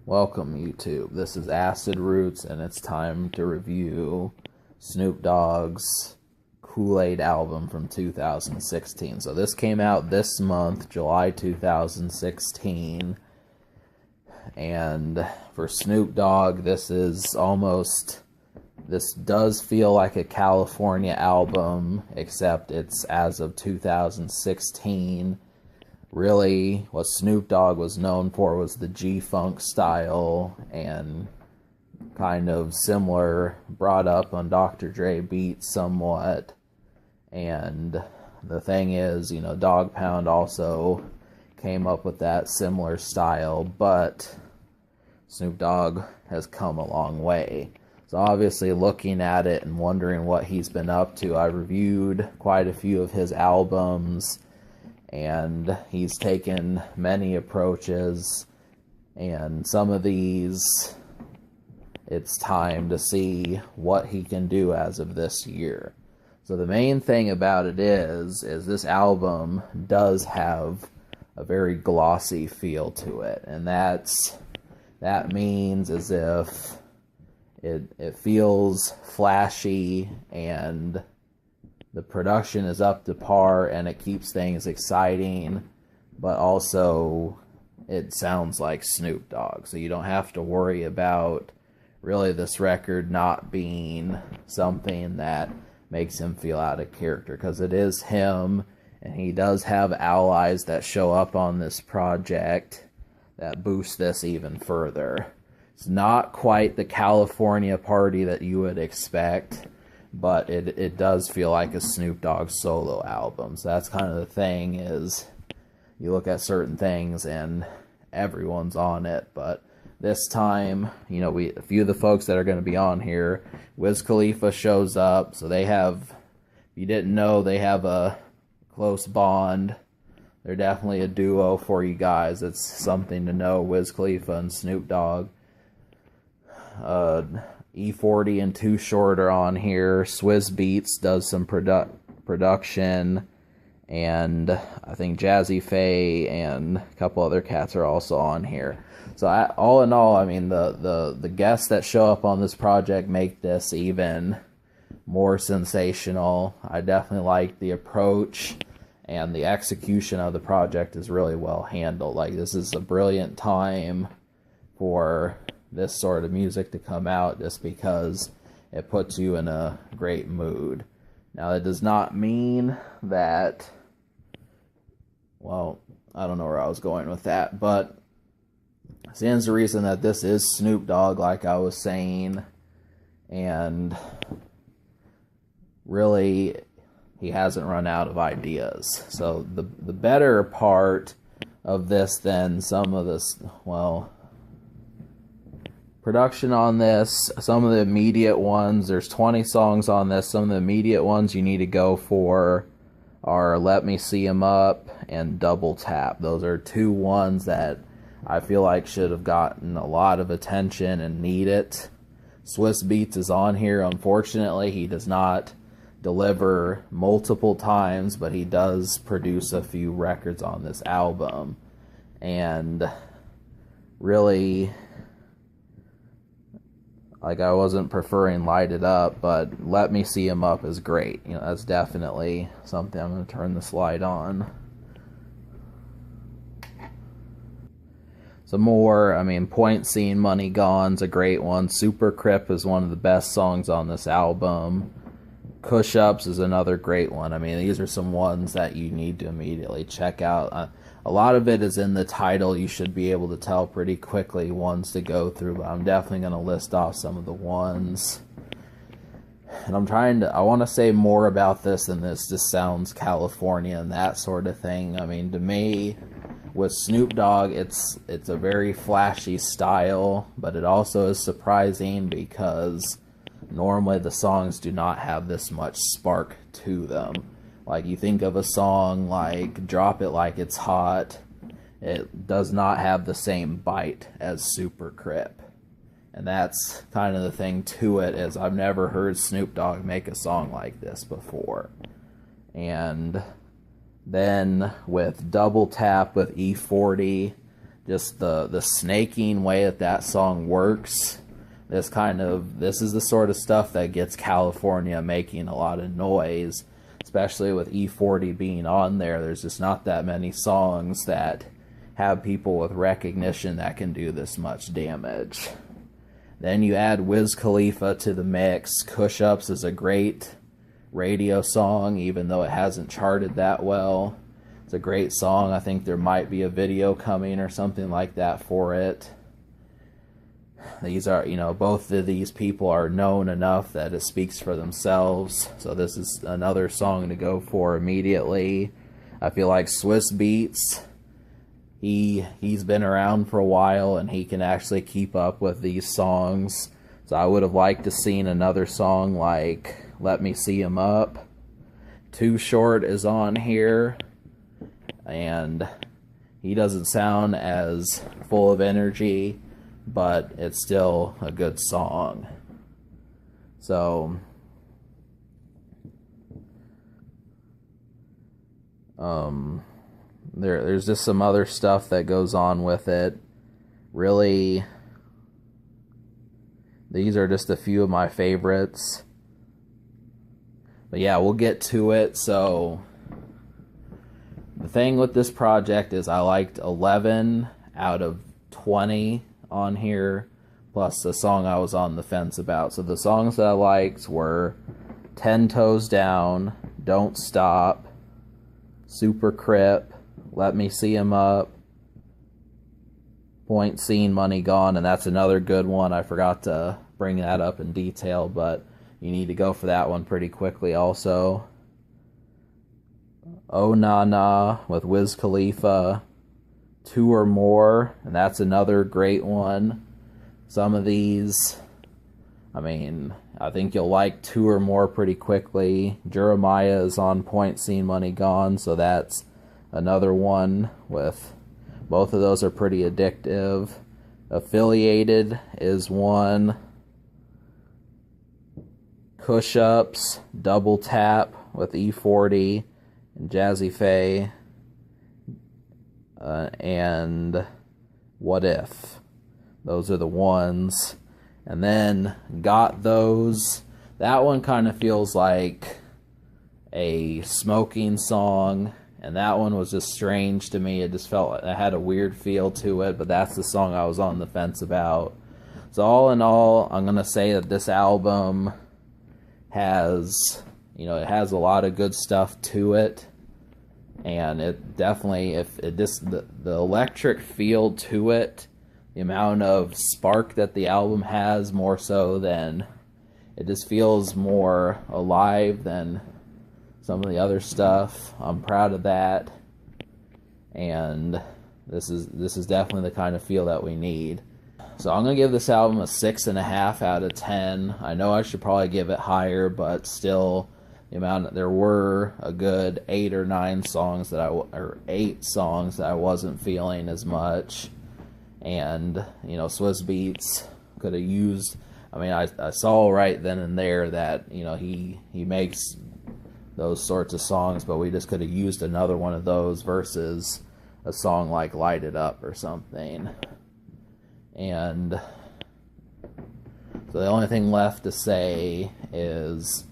Welcome, YouTube. This is Acid Roots, and it's time to review Snoop Dogg's Coolaid album from 2016. So this came out this month, July 2016. And for Snoop Dogg, this does feel like a California album, except it's as of 2016. Really, what Snoop Dogg was known for was the G-Funk style, and kind of similar, brought up on Dr. Dre beats somewhat. And the thing is, Dogg Pound also came up with that similar style, but Snoop Dogg has come a long way. So obviously, looking at it and wondering what he's been up to, I reviewed quite a few of his albums, and he's taken many approaches, and some of these, it's time to see what he can do as of this year. So the main thing about it is this album does have a very glossy feel to it, and that means as if it feels flashy, and the production is up to par, and it keeps things exciting, but also it sounds like Snoop Dogg. So you don't have to worry about really this record not being something that makes him feel out of character, because it is him, and he does have allies that show up on this project that boost this even further. It's not quite the California party that you would expect, but it does feel like a Snoop Dogg solo album. So that's kind of the thing, is you look at certain things and everyone's on it. But this time, a few of the folks that are going to be on here, Wiz Khalifa shows up. So they have, if you didn't know, they have a close bond. They're definitely a duo for you guys. It's something to know, Wiz Khalifa and Snoop Dogg. E40 and Too Short are on here. Swizz Beatz does some production, and I think Jazzy Faye and a couple other cats are also on here. So all in all, I mean, the guests that show up on this project make this even more sensational. I definitely like the approach, and the execution of the project is really well handled. Like, this is a brilliant time for this sort of music to come out, just because it puts you in a great mood. Now, it does not mean that, well, I don't know where I was going with that, but stands to reason that this is Snoop Dogg, like I was saying, and really, he hasn't run out of ideas. So the better part of this than some of this, well, production on this, some of the immediate ones, there's 20 songs on this. Some of the immediate ones you need to go for are Let Me See 'Em Up and Double Tap. Those are two ones that I feel like should have gotten a lot of attention and need it. Swizz Beatz is on here. Unfortunately, he does not deliver multiple times, but he does produce a few records on this album. And really, like, I wasn't preferring Light It Up, but Let Me See 'Em Up is great. That's definitely something. I'm going to turn this light on. Some more, Point Scene, Money Gone's a great one. Super Crip is one of the best songs on this album. Push Ups is another great one. These are some ones that you need to immediately check out. A lot of it is in the title. You should be able to tell pretty quickly ones to go through, but I'm definitely going to list off some of the ones. And I want to say more about this, and this just sounds California and that sort of thing. To me, with Snoop Dogg, it's a very flashy style, but it also is surprising because normally the songs do not have this much spark to them. Like, you think of a song like Drop It Like It's Hot, it does not have the same bite as Super Crip. And that's kind of the thing to it, is I've never heard Snoop Dogg make a song like this before. And then with Double Tap with E40, just the snaking way that song works. This is the sort of stuff that gets California making a lot of noise, especially with E40 being on there. There's just not that many songs that have people with recognition that can do this much damage. Then you add Wiz Khalifa to the mix. Kush Ups is a great radio song, even though it hasn't charted that well. It's a great song. I think there might be a video coming or something like that for it. These are, both of these people are known enough that it speaks for themselves. So this is another song to go for immediately. I feel like Swiss Beats, he's been around for a while and he can actually keep up with these songs. So I would have liked to seen another song like Let Me See 'Em Up. Too Short is on here, and he doesn't sound as full of energy, but it's still a good song. So there's just some other stuff that goes on with it. Really, these are just a few of my favorites. But yeah, we'll get to it. So the thing with this project is I liked 11 out of 20 on here, plus the song I was on the fence about. So the songs that I liked were 10 Toes Down, Don't Stop, Super Crip, Let Me See 'Em Up, Point Seen, Money Gone, and that's another good one. I forgot to bring that up in detail, but you need to go for that one pretty quickly also. Oh Na Na with Wiz Khalifa, Two or More, and that's another great one. Some of these, I think you'll like Two or More pretty quickly. Jeremiah is on Point Seen, Money Gone, so that's another one with, both of those are pretty addictive. Affiliated is one. Kush Ups, Double Tap with E40 and Jazzy Faye, and What If. Those are the ones. And then Got Those. That one kind of feels like a smoking song, and that one was just strange to me. It just felt, it had a weird feel to it, but that's the song I was on the fence about. So all in all, I'm going to say that this album has, it has a lot of good stuff to it, and it definitely, the electric feel to it, the amount of spark that the album has, more so than, it just feels more alive than some of the other stuff. I'm proud of that, and this is definitely the kind of feel that we need. So I'm going to give this album a 6.5 out of 10. I know I should probably give it higher, but still, there were a good 8 or 9 songs or 8 songs that I wasn't feeling as much. And, Swiss Beats could have used, I saw right then and there that, he makes those sorts of songs, but we just could have used another one of those versus a song like Light It Up or something. And so the only thing left to say is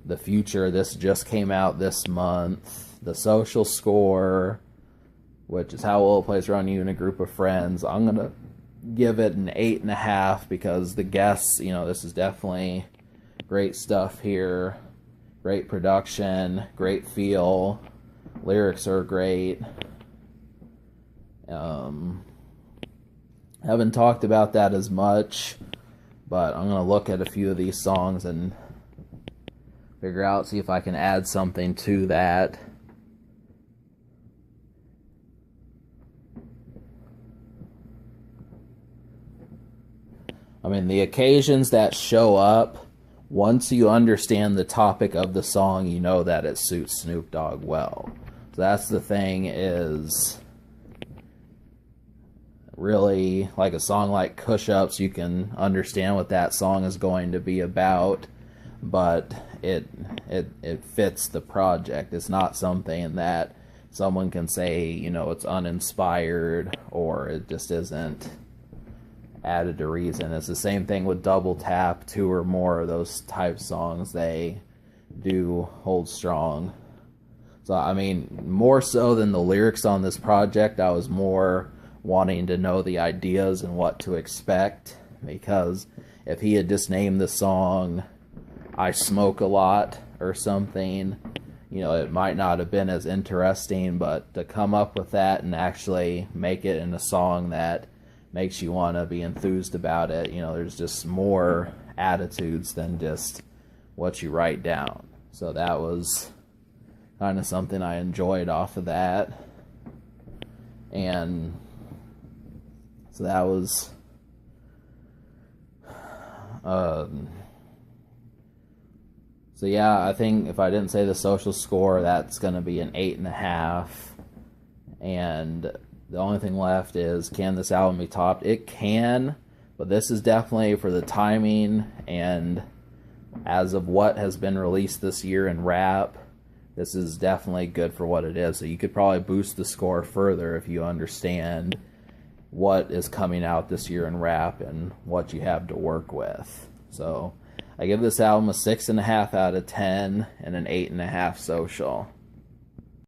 the future. This just came out this month. The Social Score, which is how well it plays around you and a group of friends, I'm going to give it an 8.5 because the guests, this is definitely great stuff here. Great production, great feel, lyrics are great. Haven't talked about that as much, but I'm going to look at a few of these songs and figure out, see if I can add something to that. The occasions that show up, once you understand the topic of the song, you know that it suits Snoop Dogg well. So that's the thing, is really, like a song like Kush Ups, you can understand what that song is going to be about, but it fits the project. It's not something that someone can say, you know, it's uninspired or it just isn't added to reason. It's the same thing with Double Tap. 2 or more of those type songs, they do hold strong. So, I mean, more so than the lyrics on this project, I was more wanting to know the ideas and what to expect, because if he had just named the song I Smoke a Lot or something, you know, it might not have been as interesting. But to come up with that and actually make it in a song that makes you want to be enthused about it, you know, there's just more attitudes than just what you write down. So that was kind of something I enjoyed off of that. And so that was so yeah, I think if I didn't say the social score, that's going to be an 8.5. And the only thing left is, can this album be topped? It can, but this is definitely, for the timing and as of what has been released this year in rap, this is definitely good for what it is. So you could probably boost the score further if you understand what is coming out this year in rap and what you have to work with. So I give this album a 6.5 out of 10 and an 8.5 social.